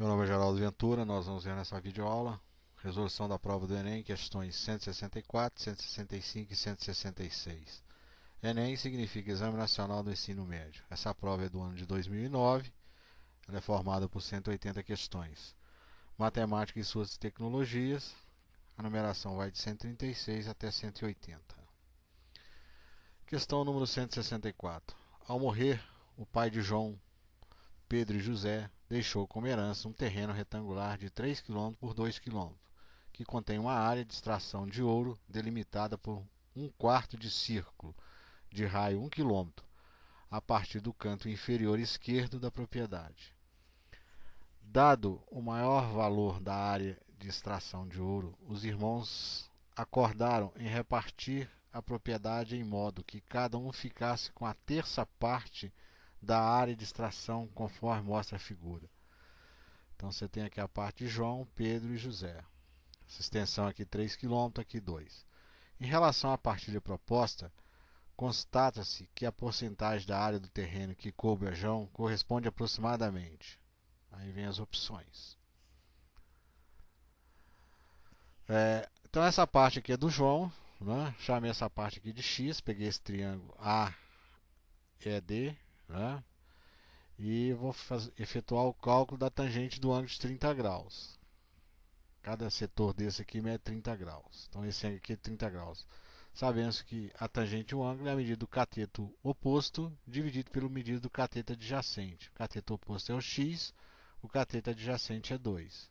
Meu nome é Geraldo Ventura, nós vamos ver nessa videoaula resolução da prova do Enem, questões 164, 165 e 166. Enem significa Exame Nacional do Ensino Médio. Essa prova é do ano de 2009, ela é formada por 180 questões. Matemática e suas tecnologias, a numeração vai de 136 até 180. Questão número 164. Ao morrer, o pai de João, Pedro e José deixou como herança um terreno retangular de 3 km por 2 km, que contém uma área de extração de ouro delimitada por um quarto de círculo, de raio 1 km, a partir do canto inferior esquerdo da propriedade. Dado o maior valor da área de extração de ouro, os irmãos acordaram em repartir a propriedade em modo que cada um ficasse com a terça parte da área de extração, conforme mostra a figura. Então você tem aqui a parte de João, Pedro e José. Essa extensão aqui 3 km, aqui 2. Em relação à partilha proposta, constata-se que a porcentagem da área do terreno que coube a João corresponde aproximadamente. Aí vem as opções. Então essa parte aqui é do João, né? Chamei essa parte aqui de X, peguei esse triângulo AED, né? E vou efetuar o cálculo da tangente do ângulo de 30 graus. Cada setor desse aqui mede 30 graus. Então esse ângulo aqui é 30 graus. Sabemos que a tangente do ângulo é a medida do cateto oposto dividido pela medida do cateto adjacente. O cateto oposto é o x, o cateto adjacente é 2.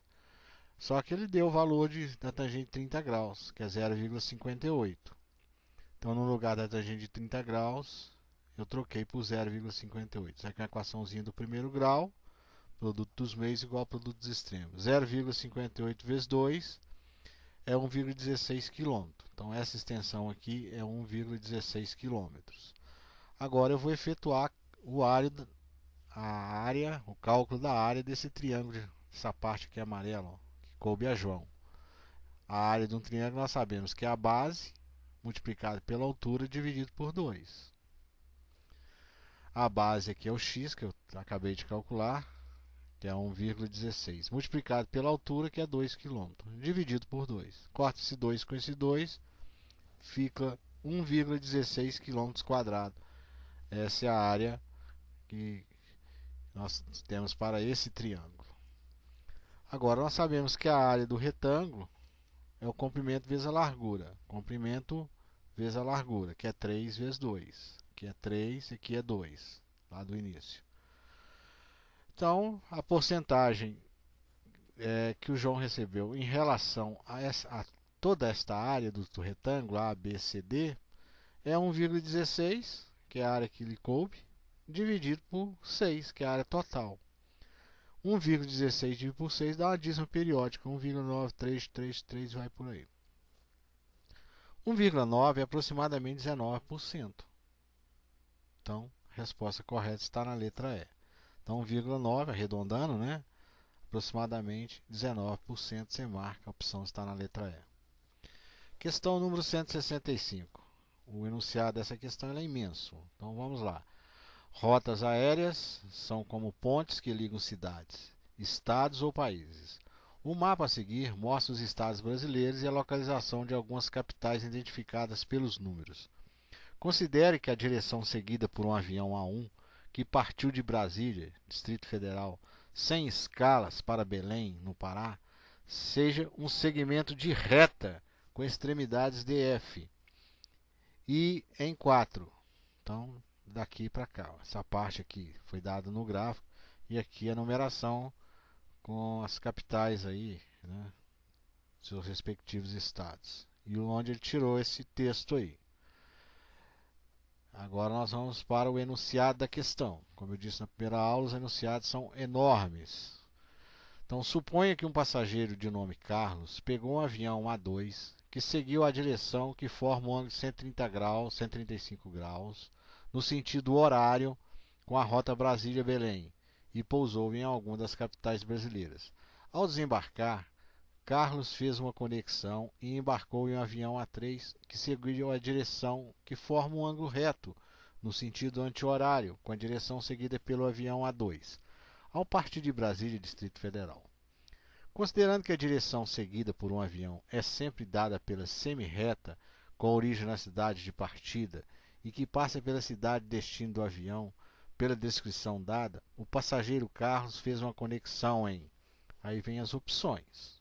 Só que ele deu o valor da tangente de 30 graus, que é 0,58. Então no lugar da tangente de 30 graus, eu troquei por 0,58. Isso aqui é uma equaçãozinha do primeiro grau. Produto dos meios igual ao produto dos extremos. 0,58 vezes 2 é 1,16 km. Então essa extensão aqui é 1,16 km. Agora eu vou efetuar o cálculo da área desse triângulo, essa parte aqui amarela, ó, que coube a João. A área de um triângulo nós sabemos que é a base multiplicada pela altura dividido por 2. A base aqui é o x, que eu acabei de calcular, que é 1,16, multiplicado pela altura, que é 2 km, dividido por 2. Corta esse 2 com esse 2, fica 1,16 km². Essa é a área que nós temos para esse triângulo. Agora nós sabemos que a área do retângulo é o comprimento vezes a largura. Comprimento vezes a largura, que é 3 vezes 2. Aqui é 3 e aqui é 2, lá do início. Então, a porcentagem que o João recebeu em relação a toda esta área do retângulo A, B, C, D é 1,16, que é a área que lhe coube, dividido por 6, que é a área total. 1,16 dividido por 6 dá uma dízima periódica, 1,9333 vai por aí. 1,9 é aproximadamente 19%. Então, a resposta correta está na letra E. Então, 1,9, arredondando, né? Aproximadamente 19%, você marca, a opção está na letra E. Questão número 165. O enunciado dessa questão é imenso. Então vamos lá. Rotas aéreas são como pontes que ligam cidades, estados ou países. O mapa a seguir mostra os estados brasileiros e a localização de algumas capitais identificadas pelos números. Considere que a direção seguida por um avião A1 que partiu de Brasília, Distrito Federal, sem escalas para Belém, no Pará, seja um segmento de reta com extremidades DF e em 4. Então, daqui para cá. Essa parte aqui foi dada no gráfico e aqui a numeração com as capitais aí, né, seus respectivos estados. E onde ele tirou esse texto aí. Agora nós vamos para o enunciado da questão. Como eu disse na primeira aula, os enunciados são enormes. Então, suponha que um passageiro de nome Carlos pegou um avião A2 que seguiu a direção que forma um ângulo de 130 graus, 135 graus, no sentido horário com a rota Brasília-Belém e pousou em alguma das capitais brasileiras. Ao desembarcar, Carlos fez uma conexão e embarcou em um avião A3 que seguiu a direção que forma um ângulo reto no sentido anti-horário com a direção seguida pelo avião A2. ao partir de Brasília, Distrito Federal. Considerando que a direção seguida por um avião é sempre dada pela semi-reta, com origem na cidade de partida, e que passa pela cidade de destino do avião, pela descrição dada, o passageiro Carlos fez uma conexão em... Aí vem as opções.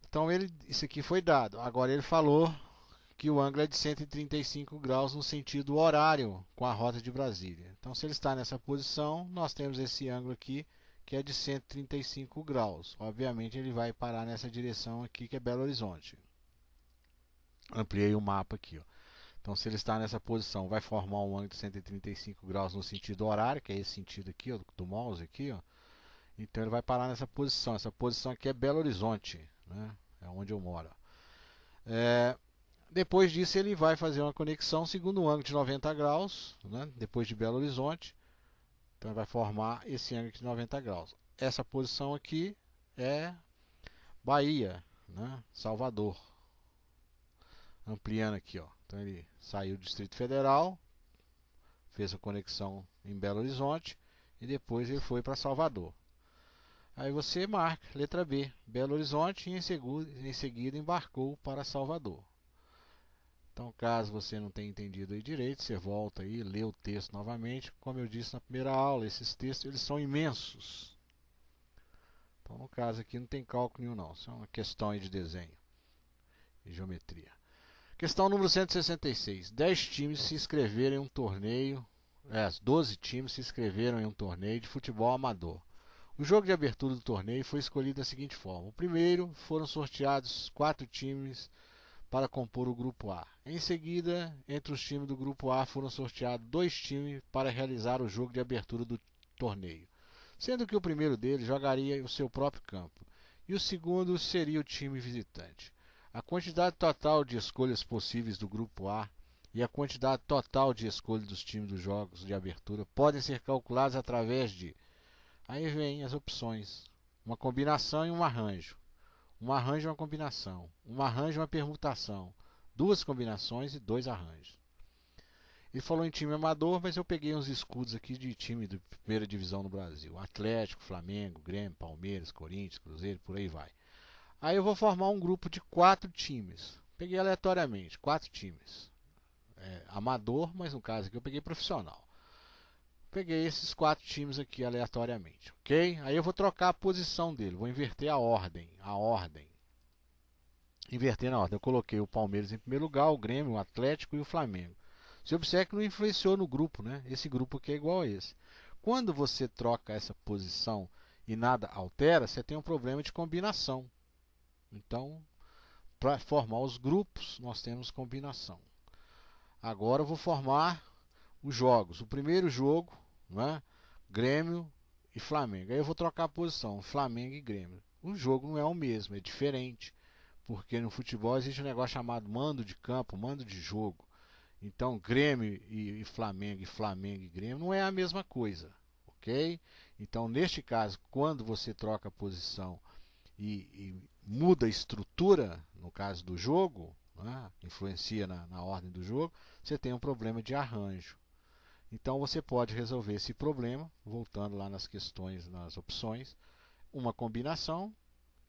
Então isso aqui foi dado. Agora ele falou que o ângulo é de 135 graus no sentido horário com a rota de Brasília. Então se ele está nessa posição, nós temos esse ângulo aqui que é de 135 graus. Obviamente ele vai parar nessa direção aqui que é Belo Horizonte. Ampliei o mapa aqui, ó. Então se ele está nessa posição, vai formar um ângulo de 135 graus no sentido horário, que é esse sentido aqui, ó, do mouse aqui, ó. Então ele vai parar nessa posição. Essa posição aqui é Belo Horizonte, né? É onde eu moro. Depois disso ele vai fazer uma conexão segundo um ângulo de 90 graus, né? Depois de Belo Horizonte. Então vai formar esse ângulo de 90 graus. Essa posição aqui é Bahia, né? Salvador. Ampliando aqui, ó. Então ele saiu do Distrito Federal, fez a conexão em Belo Horizonte e depois ele foi para Salvador. Aí você marca, letra B, Belo Horizonte, e em seguida embarcou para Salvador. Então, caso você não tenha entendido aí direito, você volta aí, lê o texto novamente. Como eu disse na primeira aula, esses textos eles são imensos. Então, no caso aqui não tem cálculo nenhum não, isso é uma questão aí de desenho e geometria. Questão número 166. 10 times se inscreveram em um torneio, 12 times se inscreveram em um torneio de futebol amador. O jogo de abertura do torneio foi escolhido da seguinte forma. O primeiro foram sorteados 4 times para compor o grupo A. Em seguida, entre os times do grupo A foram sorteados 2 times para realizar o jogo de abertura do torneio, sendo que o primeiro deles jogaria o seu próprio campo e o segundo seria o time visitante. A quantidade total de escolhas possíveis do grupo A e a quantidade total de escolhas dos times dos jogos de abertura podem ser calculadas através de... Aí vem as opções. Uma combinação e um arranjo. Um arranjo e uma combinação. Um arranjo e uma permutação. 2 combinações e 2 arranjos. Ele falou em time amador, mas eu peguei uns escudos aqui de time de primeira divisão no Brasil. Atlético, Flamengo, Grêmio, Palmeiras, Corinthians, Cruzeiro, por aí vai. Aí eu vou formar um grupo de 4 times. Peguei aleatoriamente, 4 times. Amador, mas no caso aqui eu peguei profissional. Peguei esses 4 times aqui aleatoriamente, ok? Aí eu vou trocar a posição dele, vou inverter a ordem. Inverter na ordem, eu coloquei o Palmeiras em primeiro lugar, o Grêmio, o Atlético e o Flamengo. Você observa que não influenciou no grupo, né? Esse grupo aqui é igual a esse. Quando você troca essa posição e nada altera, você tem um problema de combinação. Então, para formar os grupos, nós temos combinação. Agora eu vou formar os jogos. O primeiro jogo, né? Grêmio e Flamengo. Aí eu vou trocar a posição, Flamengo e Grêmio. O jogo não é o mesmo, é diferente. Porque no futebol existe um negócio chamado mando de campo, mando de jogo. Então Grêmio e Flamengo e Grêmio não é a mesma coisa, ok? Então neste caso, quando você troca a posição e muda a estrutura, no caso do jogo, né, influencia na ordem do jogo, você tem um problema de arranjo. Então você pode resolver esse problema, voltando lá nas questões, nas opções, uma combinação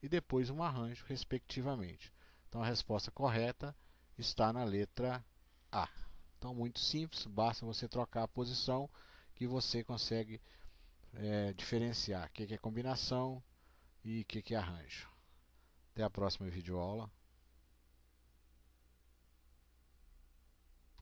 e depois um arranjo, respectivamente. Então a resposta correta está na letra A. Então muito simples, basta você trocar a posição que você consegue diferenciar o que é combinação e o que é arranjo. Até a próxima videoaula.